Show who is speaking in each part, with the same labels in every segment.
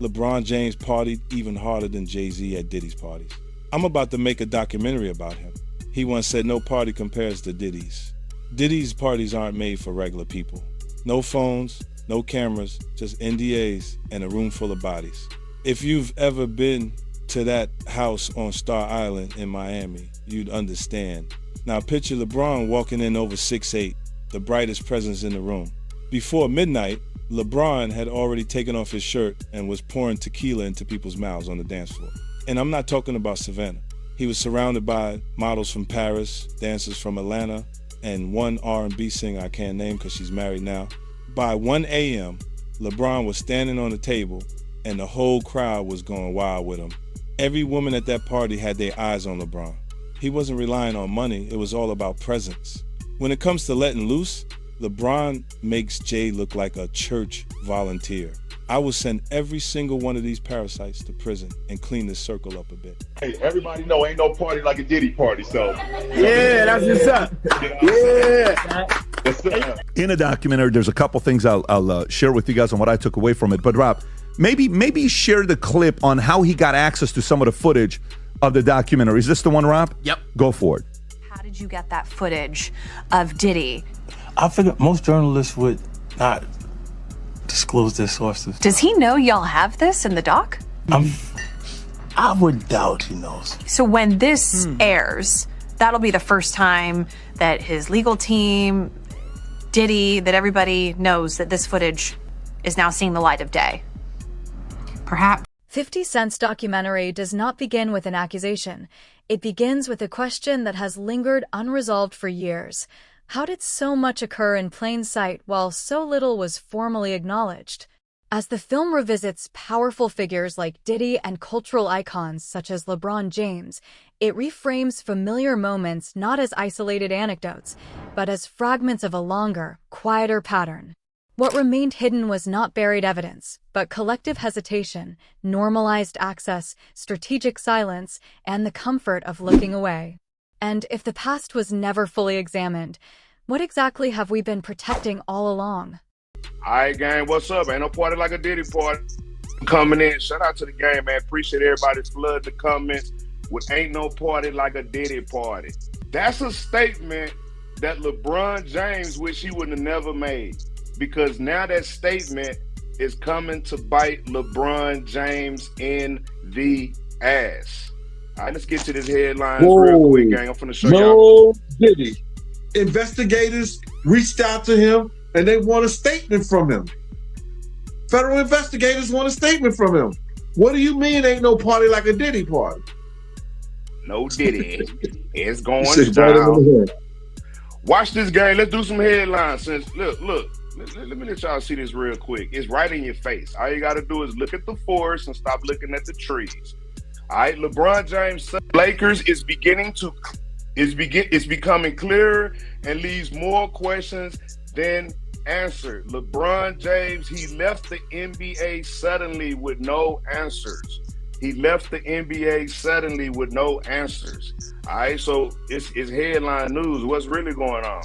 Speaker 1: LeBron James partied even harder than Jay-Z at Diddy's parties. I'm about to make a documentary about him. He once said no party compares to Diddy's. Diddy's parties aren't made for regular people. No phones, no cameras, just NDAs and a room full of bodies. If you've ever been to that house on Star Island in Miami, you'd understand. Now picture LeBron walking in over 6'8", the brightest presence in the room. Before midnight, LeBron had already taken off his shirt and was pouring tequila into people's mouths on the dance floor. And I'm not talking about Savannah. He was surrounded by models from Paris, dancers from Atlanta, and one R&B singer I can't name because she's married now. By 1 a.m., LeBron was standing on the table and the whole crowd was going wild with him. Every woman at that party had their eyes on LeBron. He wasn't relying on money, it was all about presence. When it comes to letting loose, LeBron makes Jay look like a church volunteer. I will send every single one of these parasites to prison and clean this circle up a bit.
Speaker 2: Hey, everybody know ain't no party like a Diddy party, so.
Speaker 3: Yeah, that's what's up.
Speaker 2: Yeah.
Speaker 4: In a documentary, there's a couple things I'll share with you guys on what I took away from it. But Rob, maybe share the clip on how he got access to some of the footage of the documentary. Is this the one, Rob?
Speaker 5: Yep.
Speaker 4: Go for it.
Speaker 6: How did you get that footage of Diddy?
Speaker 7: I figured most journalists would not disclose their sources.
Speaker 6: Does he know y'all have this in the doc?
Speaker 7: I would doubt he knows.
Speaker 6: So when this airs, that'll be the first time that his legal team, Diddy, that everybody knows that this footage is now seeing the light of day. Perhaps.
Speaker 8: 50 Cent's documentary does not begin with an accusation. It begins with a question that has lingered unresolved for years. How did so much occur in plain sight while so little was formally acknowledged? As the film revisits powerful figures like Diddy and cultural icons such as LeBron James, it reframes familiar moments not as isolated anecdotes, but as fragments of a longer, quieter pattern. What remained hidden was not buried evidence, but collective hesitation, normalized access, strategic silence, and the comfort of looking away. And if the past was never fully examined, what exactly have we been protecting all along?
Speaker 2: All right, gang, what's up? Ain't no party like a Diddy party. Coming in, shout out to the game, man. Appreciate everybody's flood the comments with ain't no party like a Diddy party. That's a statement that LeBron James wish he would have never made, because now that statement is coming to bite LeBron James in the ass. All right, let's get to this headlines real quick, gang. I'm finna show y'all.
Speaker 3: No Diddy. Investigators reached out to him and they want a statement from him. Federal investigators want a statement from him. What do you mean ain't no party like a Diddy party?
Speaker 2: No Diddy. It's going down. Watch this, gang. Let's do some headlines. Since look. Let me let y'all see this real quick. It's right in your face. All you got to do is look at the forest and stop looking at the trees. All right, LeBron James, Lakers is becoming clearer and leaves more questions than answered. LeBron James, he left the NBA suddenly with no answers. All right, so it's headline news. What's really going on?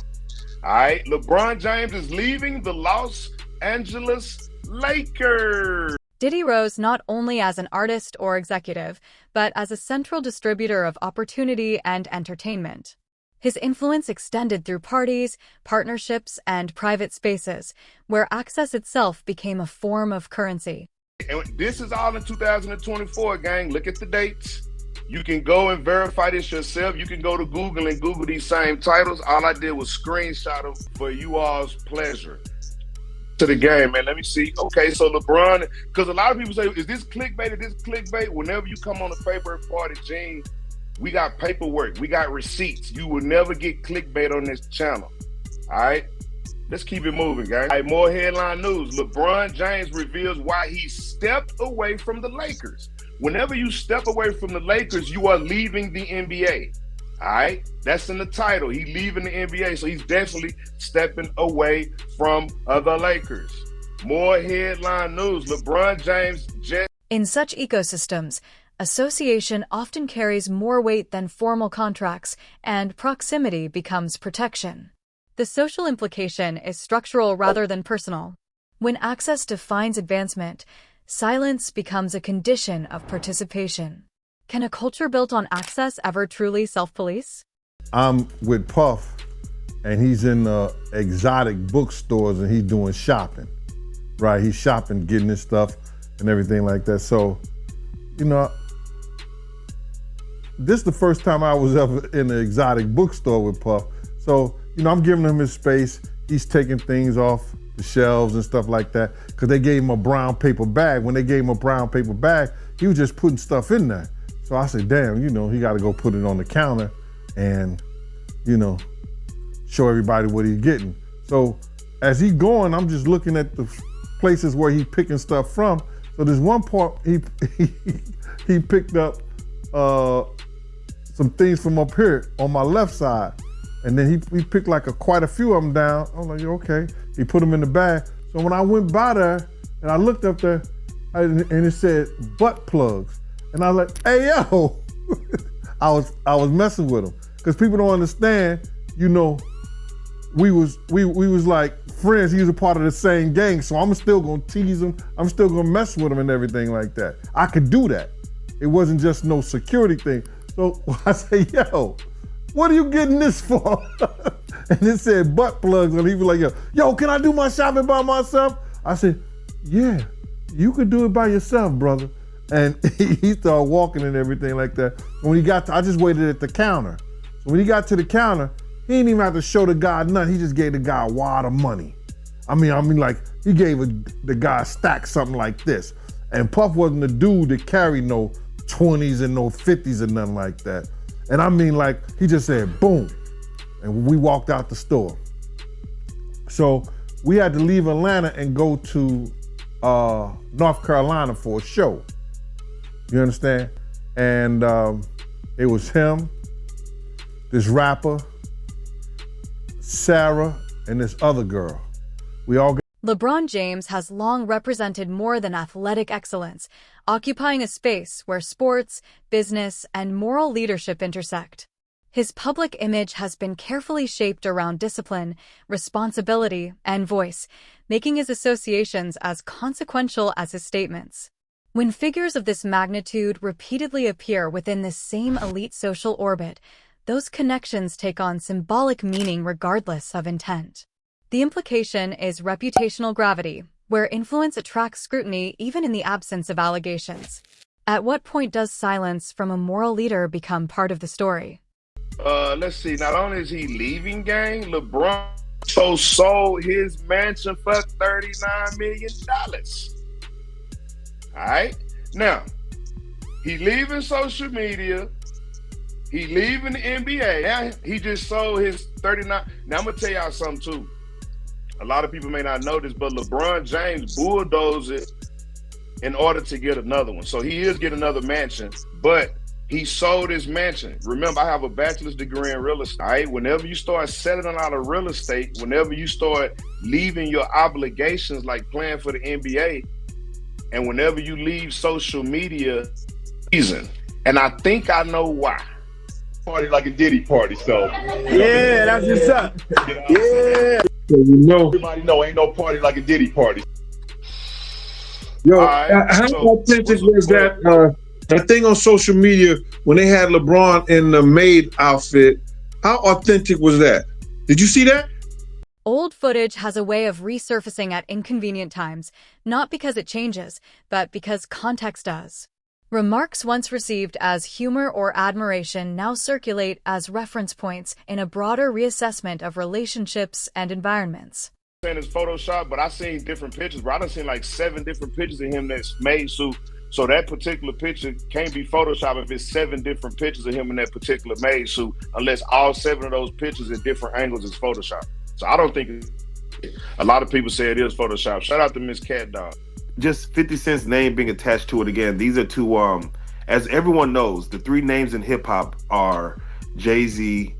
Speaker 2: All right, LeBron James is leaving the Los Angeles Lakers.
Speaker 8: Diddy rose not only as an artist or executive, but as a central distributor of opportunity and entertainment. His influence extended through parties, partnerships, and private spaces, where access itself became a form of currency.
Speaker 2: And this is all in 2024, gang. Look at the dates. You can go and verify this yourself. You can go to Google and Google these same titles. All I did was screenshot them for you all's pleasure. To the game, man. Let me see. Okay, so LeBron, because a lot of people say, is this clickbait? Is this clickbait? Whenever you come on a favorite party, Gene, we got paperwork. We got receipts. You will never get clickbait on this channel. All right? Let's keep it moving, gang. All right, more headline news. LeBron James reveals why he stepped away from the Lakers. Whenever you step away from the Lakers, you are leaving the NBA. All right, that's in the title. He's leaving the NBA, so he's definitely stepping away from the Lakers. More headline news. LeBron James just...
Speaker 8: In such ecosystems, association often carries more weight than formal contracts, and proximity becomes protection. The social implication is structural rather than personal. When access defines advancement, silence becomes a condition of participation. Can a culture built on access ever truly self-police?
Speaker 5: I'm with Puff, and he's in exotic bookstores and he's doing shopping, right? He's shopping, getting his stuff and everything like that. So, you know, this is the first time I was ever in an exotic bookstore with Puff. So, you know, I'm giving him his space. He's taking things off the shelves and stuff like that because they gave him a brown paper bag. When they gave him a brown paper bag, he was just putting stuff in there. So I said, damn, you know, he got to go put it on the counter and, you know, show everybody what he's getting. So as he going, I'm just looking at the places where he picking stuff from. So there's one part he picked up some things from up here on my left side. And then he picked like quite a few of them down. I was like, okay. He put them in the bag. So when I went by there and I looked up there and it said butt plugs. And I was like, hey, yo. I was messing with him. Because people don't understand, you know, we was like friends. He was a part of the same gang. So I'm still gonna tease him. I'm still gonna mess with him and everything like that. I could do that. It wasn't just no security thing. So I say, yo, what are you getting this for? And it said butt plugs. And he was like, yo, can I do my shopping by myself? I said, yeah, you could do it by yourself, brother. And he started walking and everything like that. When he got to, I just waited at the counter. So when he got to the counter, he didn't even have to show the guy nothing. He just gave the guy a wad of money. I mean, like he gave the guy a stack something like this. And Puff wasn't the dude that carried no 20s and no 50s and nothing like that. And I mean, like, he just said, boom. And we walked out the store. So we had to leave Atlanta and go to North Carolina for a show. You understand? And it was him, this rapper, Sarah, and this other girl. We all got
Speaker 8: LeBron James has long represented more than athletic excellence, occupying a space where sports, business, and moral leadership intersect. His public image has been carefully shaped around discipline, responsibility, and voice, making his associations as consequential as his statements. When figures of this magnitude repeatedly appear within the same elite social orbit, those connections take on symbolic meaning regardless of intent. The implication is reputational gravity, where influence attracts scrutiny even in the absence of allegations. At what point does silence from a moral leader become part of the story?
Speaker 2: Let's see. Not only is he leaving, gang, LeBron sold his mansion for $39 million. All right. Now, he leaving social media. He leaving the NBA. Now, he just sold his 39. Now, I'm going to tell y'all something, too. A lot of people may not know this, but LeBron James bulldozed it in order to get another one. So he is getting another mansion, but he sold his mansion. Remember, I have a bachelor's degree in real estate. Right? Whenever you start settling out of real estate, whenever you start leaving your obligations like playing for the NBA, and whenever you leave social media, and I think I know why.
Speaker 9: Party like a Diddy party, so.
Speaker 10: Yeah, that's what's up. Yeah.
Speaker 3: So you know.
Speaker 9: Everybody know ain't no party like a Diddy party.
Speaker 3: Yo,
Speaker 2: right,
Speaker 3: how
Speaker 2: so
Speaker 3: authentic was that thing on social media when they had LeBron in the maid outfit? How authentic was that? Did you see that?
Speaker 8: Old footage has a way of resurfacing at inconvenient times, not because it changes, but because context does. Remarks once received as humor or admiration now circulate as reference points in a broader reassessment of relationships and environments.
Speaker 2: Saying it's Photoshop, but I seen different pictures, bro. I done seen like 7 different pictures of him that's made. So that particular picture can't be Photoshop if it's 7 different pictures of him in that particular made suit, unless all 7 of those pictures in different angles is Photoshop. So I don't think a lot of people say it is Photoshop. Shout out to Miss Cat Dog.
Speaker 11: Just 50 Cent's name being attached to it again. These are two, as everyone knows, the 3 names in hip hop are Jay-Z,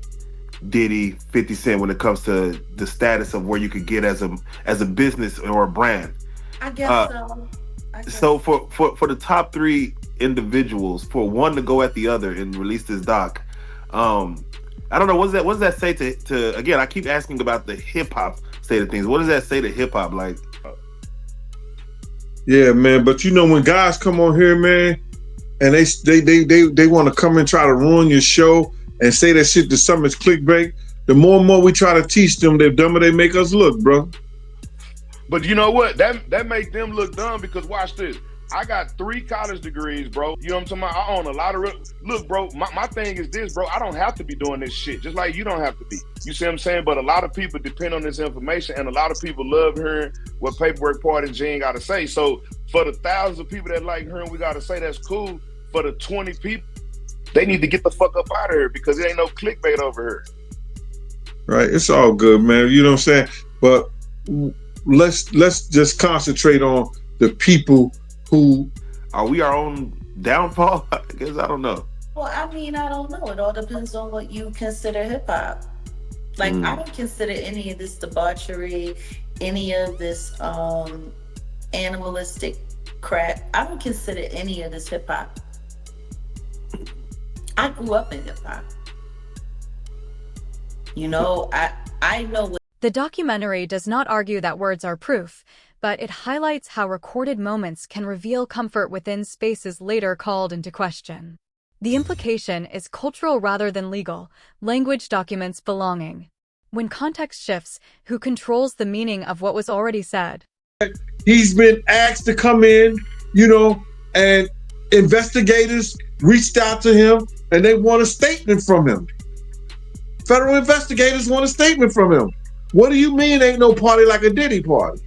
Speaker 11: Diddy, 50 Cent when it comes to the status of where you could get as a business or a brand.
Speaker 12: I guess so.
Speaker 11: So for the top 3 individuals, for one to go at the other and release this doc, I don't know, what does that say to again, I keep asking about the hip hop state of things. What does that say to hip hop? Like,
Speaker 3: Yeah, man. But you know, when guys come on here, man, and they want to come and try to ruin your show and say that shit to some is clickbait, the more and more we try to teach them, the dumber they make us look, bro.
Speaker 2: But you know what? That make them look dumb because watch this. I got 3 college degrees, bro. You know what I'm talking about? I own a lot of look, bro, my thing is this, bro. I don't have to be doing this shit, just like you don't have to be. You see what I'm saying? But a lot of people depend on this information, and a lot of people love hearing what Paperwork Party and Gene got to say. So for the thousands of people that like hearing we got to say, that's cool. For the 20 people, they need to get the fuck up out of here because it ain't no clickbait over here.
Speaker 3: Right, it's all good, man. You know what I'm saying? But let's just concentrate on the people who
Speaker 11: are we our own downfall? I guess I don't know.
Speaker 12: Well, I mean, I don't know. It all depends on what you consider hip hop. Like, I don't consider any of this debauchery, any of this animalistic crap. I don't consider any of this hip hop. I grew up in hip hop. You know, I know what.
Speaker 8: The documentary does not argue that words are proof, but it highlights how recorded moments can reveal comfort within spaces later called into question. The implication is cultural rather than legal. Language documents belonging. When context shifts, who controls the meaning of what was already said?
Speaker 3: He's been asked to come in, you know, and investigators reached out to him and they want a statement from him. Federal investigators want a statement from him. What do you mean ain't no party like a Diddy party?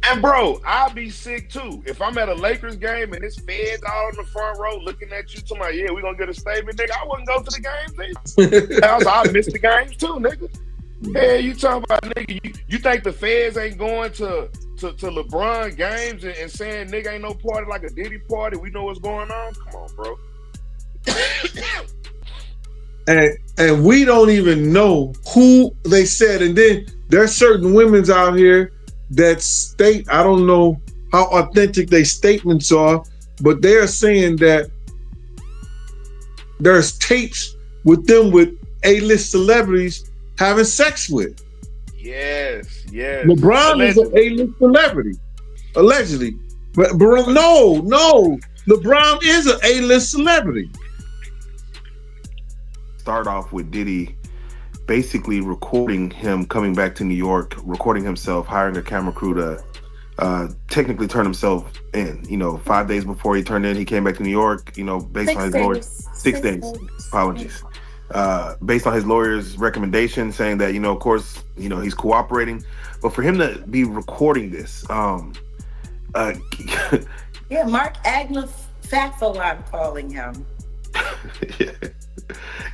Speaker 2: And bro, I'll be sick too. If I'm at a Lakers game and it's feds all in the front row looking at you, talking about, yeah, we gonna get a statement, nigga, I wouldn't go to the games either. I miss the games too, nigga. Yeah, you talking about, nigga, you think the feds ain't going to LeBron games and saying, nigga, ain't no party like a Diddy party, we know what's going on? Come on, bro.
Speaker 3: And we don't even know who they said. And then there's certain women's out here that state, I don't know how authentic their statements are, but they're saying that there's tapes with them with A-list celebrities having sex with.
Speaker 2: Yes.
Speaker 3: LeBron allegedly is an A-list celebrity, allegedly. But no, LeBron is an A-list celebrity.
Speaker 11: Start off with Diddy basically recording him coming back to New York, recording himself, hiring a camera crew to technically turn himself in. You know, 5 days before he turned in, he came back to New York, you know, based on his lawyer's 6 days. Apologies. Based on his lawyer's recommendation, saying that, you know, of course, you know, he's cooperating. But for him to be recording this,
Speaker 12: yeah, Mark Agnew Fatfo, I'm calling him.
Speaker 11: Yeah.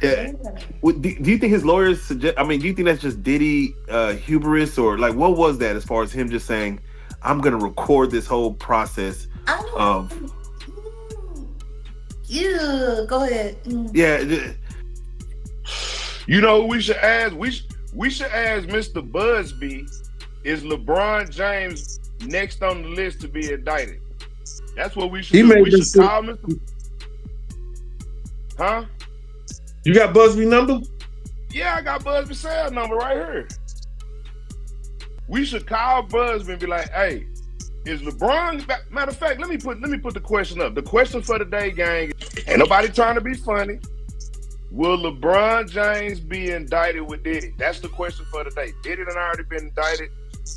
Speaker 11: Do you think his lawyers suggest? I mean, do you think that's just Diddy hubris, or like what was that as far as him just saying, "I'm gonna record this whole process"? Of
Speaker 12: yeah, go ahead.
Speaker 11: Yeah.
Speaker 2: You know who we should ask? We should ask Mr. Busby. Is LeBron James next on the list to be indicted? That's what we should do. We should call Mr. Huh?
Speaker 3: You got Busby number?
Speaker 2: Yeah, I got Busby's cell number right here. We should call Busby and be like, hey, is LeBron, matter of fact, let me put the question up. The question for the day, gang, ain't nobody trying to be funny. Will LeBron James be indicted with Diddy? That's the question for the day. Diddy done already been indicted.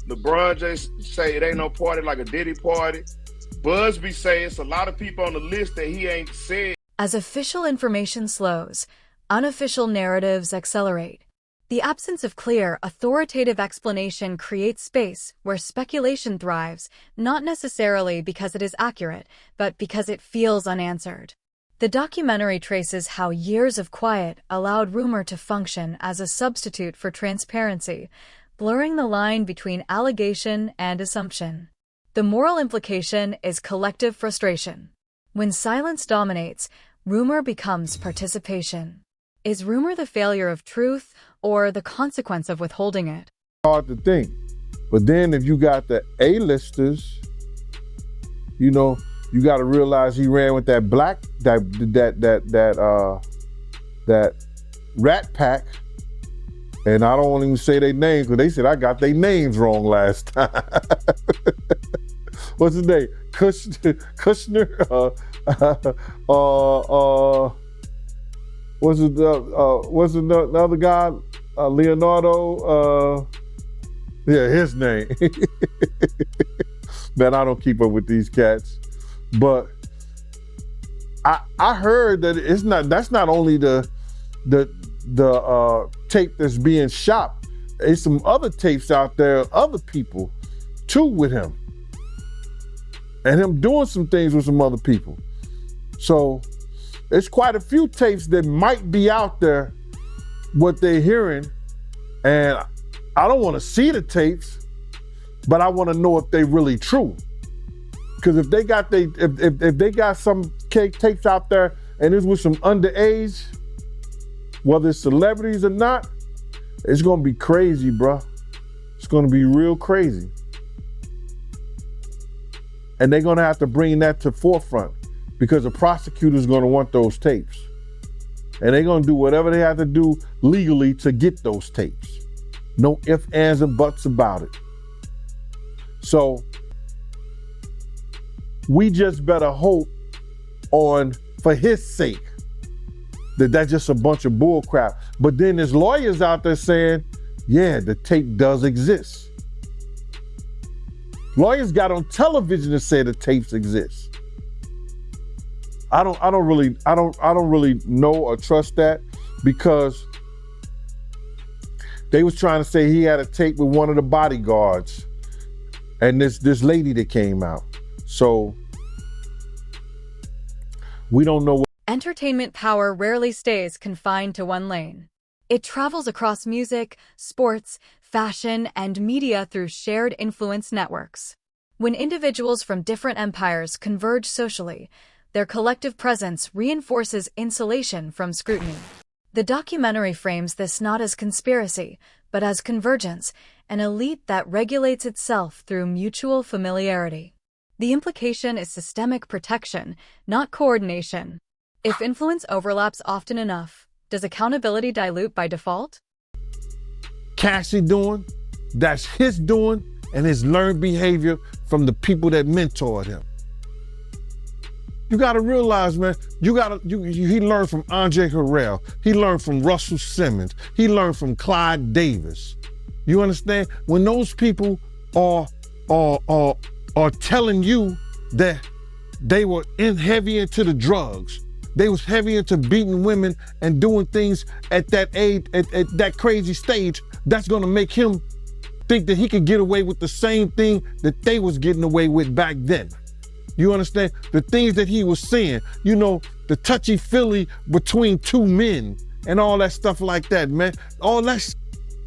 Speaker 2: LeBron James say it ain't no party like a Diddy party. Busby say it's a lot of people on the list that he ain't said.
Speaker 8: As official information slows, unofficial narratives accelerate. The absence of clear, authoritative explanation creates space where speculation thrives, not necessarily because it is accurate, but because it feels unanswered. The documentary traces how years of quiet allowed rumor to function as a substitute for transparency, blurring the line between allegation and assumption. The moral implication is collective frustration. When silence dominates, rumor becomes participation. Is rumor the failure of truth or the consequence of withholding it?
Speaker 5: Hard to think. But then if you got the A-listers, you know, you got to realize he ran with that that Rat Pack. And I don't even say their names because they said I got their names wrong last time. what's his name? Kushner. What's the other guy? Leonardo. Yeah, his name. Man, I don't keep up with these cats, but I heard that that's not only the tape that's being shot. There's some other tapes out there, other people too with him, and him doing some things with some other people. So there's quite a few tapes that might be out there, what they're hearing, and I don't want to see the tapes, but I want to know if they really true. Because if they got if they got some tapes out there and it's with some underage, whether it's celebrities or not, it's gonna be crazy, bro. It's gonna be real crazy. And they're gonna have to bring that to forefront because the prosecutor's gonna want those tapes. And they're gonna do whatever they have to do legally to get those tapes. No ifs, ands, and buts about it. So we just better hope for his sake, that that's just a bunch of bull crap. But then there's lawyers out there saying, yeah, the tape does exist. Lawyers got on television to say the tapes exist. I don't really know or trust that, because they was trying to say he had a tape with one of the bodyguards and this lady that came out. So we don't know.
Speaker 8: Entertainment power rarely stays confined to one lane. It travels across music, sports, fashion, and media through shared influence networks. When individuals from different empires converge socially, their collective presence reinforces insulation from scrutiny. The documentary frames this not as conspiracy, but as convergence, an elite that regulates itself through mutual familiarity. The implication is systemic protection, not coordination. If influence overlaps often enough, does accountability dilute by default?
Speaker 5: Cassie doing, that's his doing, and his learned behavior from the people that mentored him. You gotta realize, man, he learned from Andre Harrell. He learned from Russell Simmons. He learned from Clyde Davis. You understand? When those people are telling you that they were heavy into the drugs, they was heavy into beating women and doing things at that age, at that crazy stage, that's gonna make him think that he could get away with the same thing that they was getting away with back then. You understand? The things that he was saying, you know, the touchy-feely between two men and all that stuff like that, man. All that,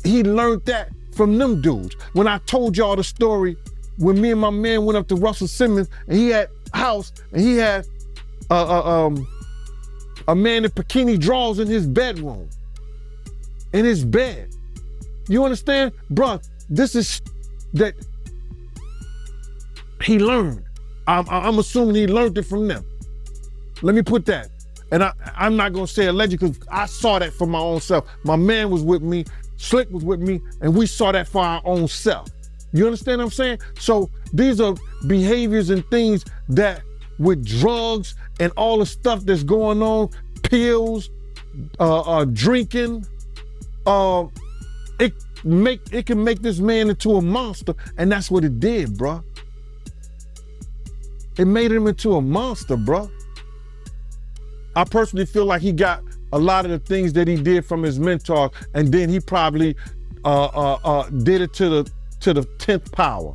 Speaker 5: he learned that from them dudes. When I told y'all the story, when me and my man went up to Russell Simmons and he had a house and he had a man in bikini drawers in his bedroom, in his bed. You understand? Bruh, this is that he learned. I'm assuming he learned it from them. Let me put that. And I'm not gonna say alleged because I saw that for my own self. My man was with me, Slick was with me, and we saw that for our own self. You understand what I'm saying? So these are behaviors and things that with drugs and all the stuff that's going on, pills, drinking, it can make this man into a monster, and that's what it did, bruh. It made him into a monster, bruh. I personally feel like he got a lot of the things that he did from his mentor, and then he probably did it to the 10th power.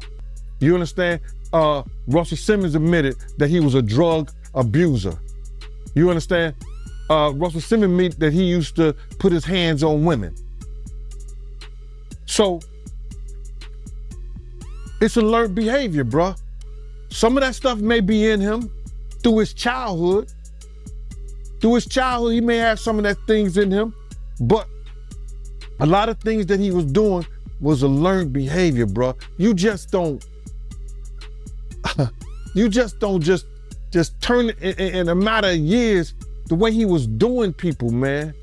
Speaker 5: You understand? Russell Simmons admitted that he was a drug abuser. You understand? Russell Simmons admitted that he used to put his hands on women. So it's a learned behavior, bruh. Some of that stuff may be in him through his childhood. Through his childhood, he may have some of that things in him, but a lot of things that he was doing was a learned behavior, bro. You just don't just turn it in a matter of years the way he was doing people, man.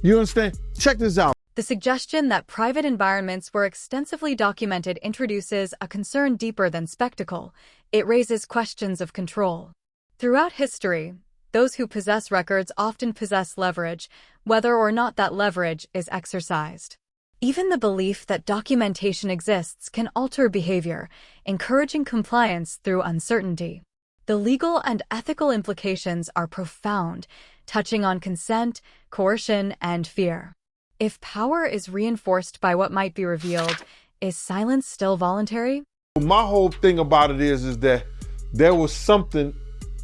Speaker 5: You understand? Check this out.
Speaker 8: The suggestion that private environments were extensively documented introduces a concern deeper than spectacle. It raises questions of control. Throughout history, those who possess records often possess leverage, whether or not that leverage is exercised. Even the belief that documentation exists can alter behavior, encouraging compliance through uncertainty. The legal and ethical implications are profound, touching on consent, coercion, and fear. If power is reinforced by what might be revealed, is silence still voluntary?
Speaker 5: My whole thing about it is that there was something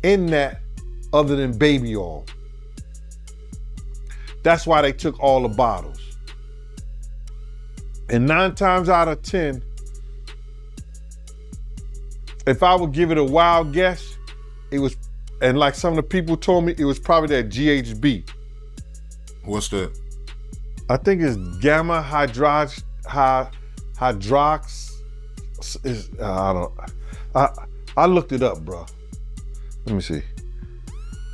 Speaker 5: in that other than baby oil. That's why they took all the bottles. And 9 times out of 10, if I would give it a wild guess, it was, and like some of the people told me, it was probably that GHB.
Speaker 13: What's that?
Speaker 5: I think it's gamma hydrox. I looked it up, bro. Let me see.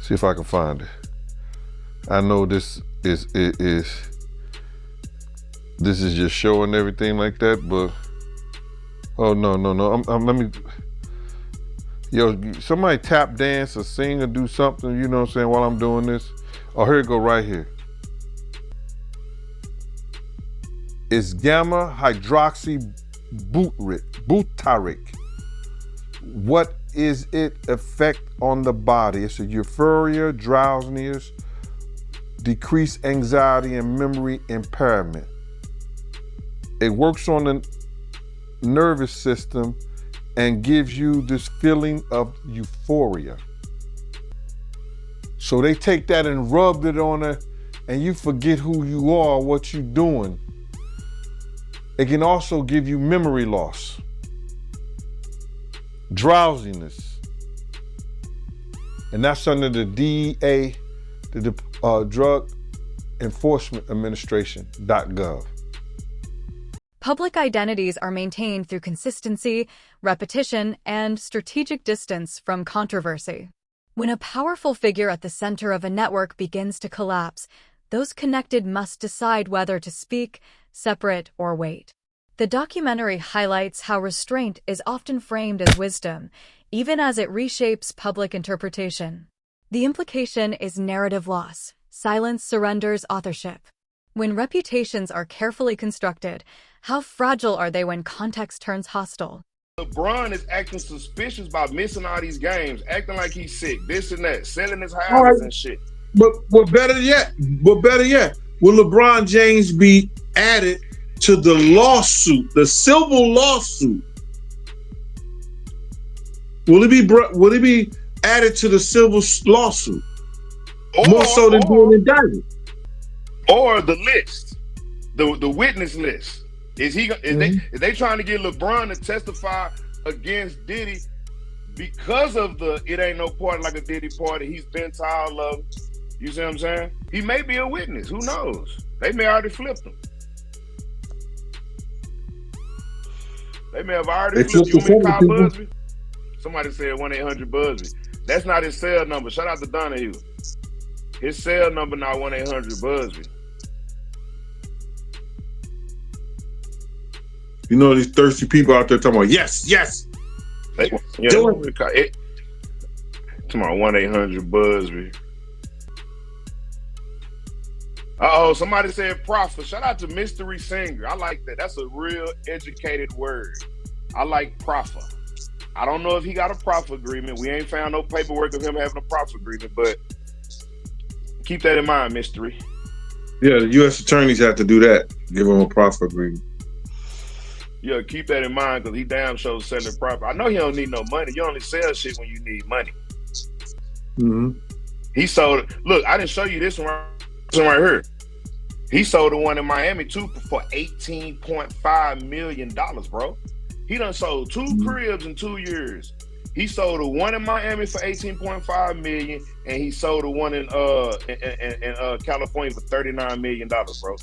Speaker 5: See if I can find it. I know this is just showing everything like that, but oh no. Let me. Yo, somebody tap dance or sing or do something. You know what I'm saying? While I'm doing this. Oh, here it go right here. It's gamma hydroxy butyric. What is its effect on the body? It's a euphoria, drowsiness, decreased anxiety, and memory impairment. It works on the nervous system and gives you this feeling of euphoria. So they take that and rub it on her, and you forget who you are, what you're doing. It can also give you memory loss, drowsiness, and that's under the DEA, the Drug Enforcement Administration.gov.
Speaker 8: Public identities are maintained through consistency, repetition, and strategic distance from controversy. When a powerful figure at the center of a network begins to collapse, those connected must decide whether to speak, separate, or wait. The documentary highlights how restraint is often framed as wisdom, even as it reshapes public interpretation. The implication is narrative loss. Silence surrenders authorship. When reputations are carefully constructed, how fragile are they when context turns hostile?
Speaker 2: LeBron is acting suspicious by missing all these games, acting like he's sick, this and that, selling his houses and shit.
Speaker 3: But better yet, will LeBron James be added to the lawsuit, the civil lawsuit? Will it be added to the civil lawsuit? More so than being indicted?
Speaker 2: Or the list, the witness list. Is they trying to get LeBron to testify against Diddy because of the "it ain't no party like a Diddy party"? He's been to all of them. You see what I'm saying? He may be a witness. Who knows? They may already flipped him. They may have already flipped. You want me to call Busby? Somebody said 1-800-Busby. That's not his cell number. Shout out to Donahue. His cell number not 1-800-Busby.
Speaker 3: You know these thirsty people out there talking about yes.
Speaker 2: Do it. Come on, 1-800-Busby. Somebody said prophet. Shout out to Mystery Singer. I like that. That's a real educated word. I like prophet. I don't know if he got a profit agreement. We ain't found no paperwork of him having a profit agreement, but keep that in mind, Mystery.
Speaker 3: Yeah, the U.S. attorneys have to do that. Give him a profit agreement.
Speaker 2: Yeah, keep that in mind because he damn sure selling property. I know he don't need no money. You only sell shit when you need money.
Speaker 3: Mm-hmm.
Speaker 2: He sold. Look, I didn't show you this one right here. He sold the one in Miami too for $18.5 million, bro. He done sold 2 cribs in 2 years. He sold the one in Miami for $18.5 million, and he sold the one in California for $39 million, bro.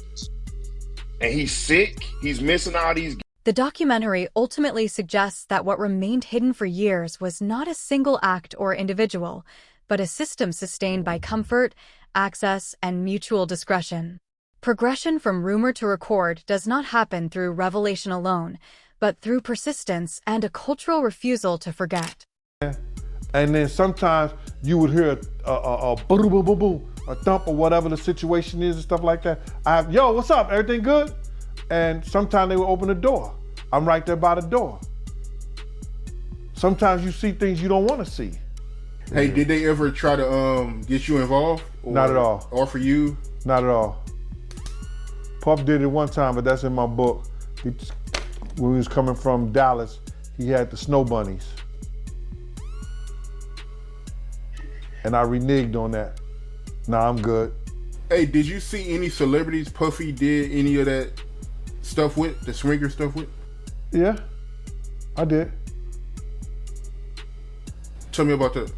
Speaker 2: And he's sick. He's missing all these.
Speaker 8: The documentary ultimately suggests that what remained hidden for years was not a single act or individual, but a system sustained by comfort, access, and mutual discretion. Progression from rumor to record does not happen through revelation alone, but through persistence and a cultural refusal to forget.
Speaker 5: And then sometimes you would hear a boom, boom, boom, boom, a thump or whatever the situation is and stuff like that. Yo, what's up? Everything good? And sometimes they would open the door. I'm right there by the door. Sometimes you see things you don't want to see.
Speaker 13: Hey, did they ever try to get you involved? Or
Speaker 5: Not at all.
Speaker 13: Offer you?
Speaker 5: Not at all. Puff did it one time, but that's in my book. When we was coming from Dallas, he had the snow bunnies. And I reneged on that. Nah, I'm good.
Speaker 13: Hey, did you see any celebrities Puffy did any of that stuff with, the swinger stuff with?
Speaker 5: Yeah, I did.
Speaker 13: Tell me about that.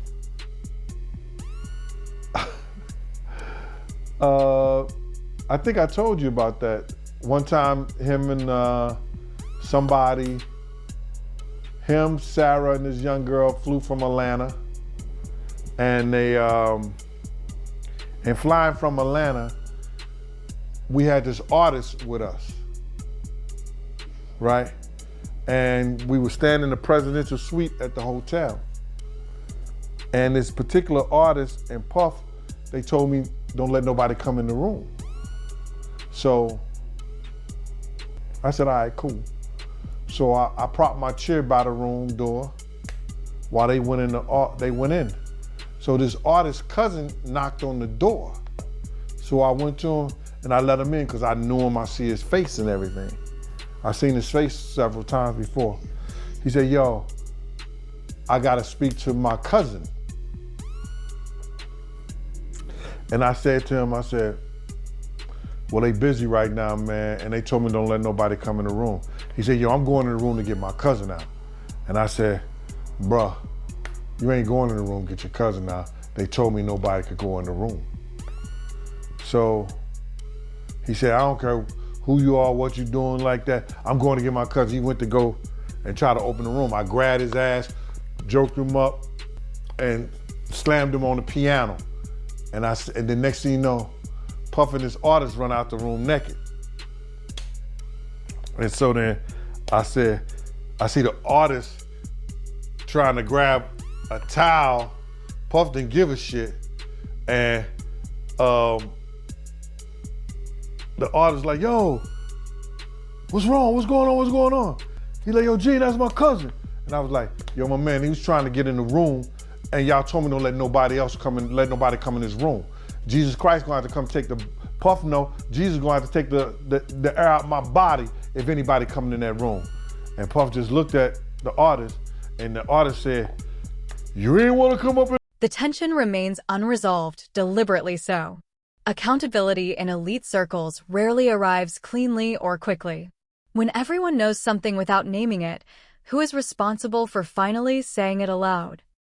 Speaker 5: I think I told you about that. One time, him and somebody, him, Sarah, and this young girl flew from Atlanta. And they, and flying from Atlanta, we had this artist with us, right? And we were staying in the presidential suite at the hotel. And this particular artist and Puff, they told me, don't let nobody come in the room. So I said, all right, cool. So I propped my chair by the room door while they went in. So this artist's cousin knocked on the door. So I went to him and I let him in because I knew him, I see his face and everything. I seen his face several times before. He said, yo, I gotta speak to my cousin. And I said to him, I said, well, they busy right now, man, and they told me don't let nobody come in the room. He said, yo, I'm going in the room to get my cousin out. And I said, bruh, you ain't going in the room, get your cousin out. They told me nobody could go in the room. So he said, I don't care who you are, what you doing like that. I'm going to get my cousin. He went to go and try to open the room. I grabbed his ass, joked him up, and slammed him on the piano. And the next thing you know, Puff and this artist run out the room naked. And so then I said, I see the artist trying to grab a towel. Puff didn't give a shit. And the artist like, yo, what's wrong? What's going on? What's going on? He like, yo, Gene, that's my cousin. And I was like, yo, my man, he was trying to get in the room and y'all told me don't let nobody else come in, let nobody come in this room. Jesus Christ gonna have to come take the, Puff no, Jesus gonna have to take the air out my body if anybody coming in that room. And Puff just looked at the artist and the artist said, you ain't wanna come up in.
Speaker 8: The tension remains unresolved, deliberately so. Accountability in elite circles rarely arrives cleanly or quickly. When everyone knows something without naming it, who is responsible for finally saying it aloud?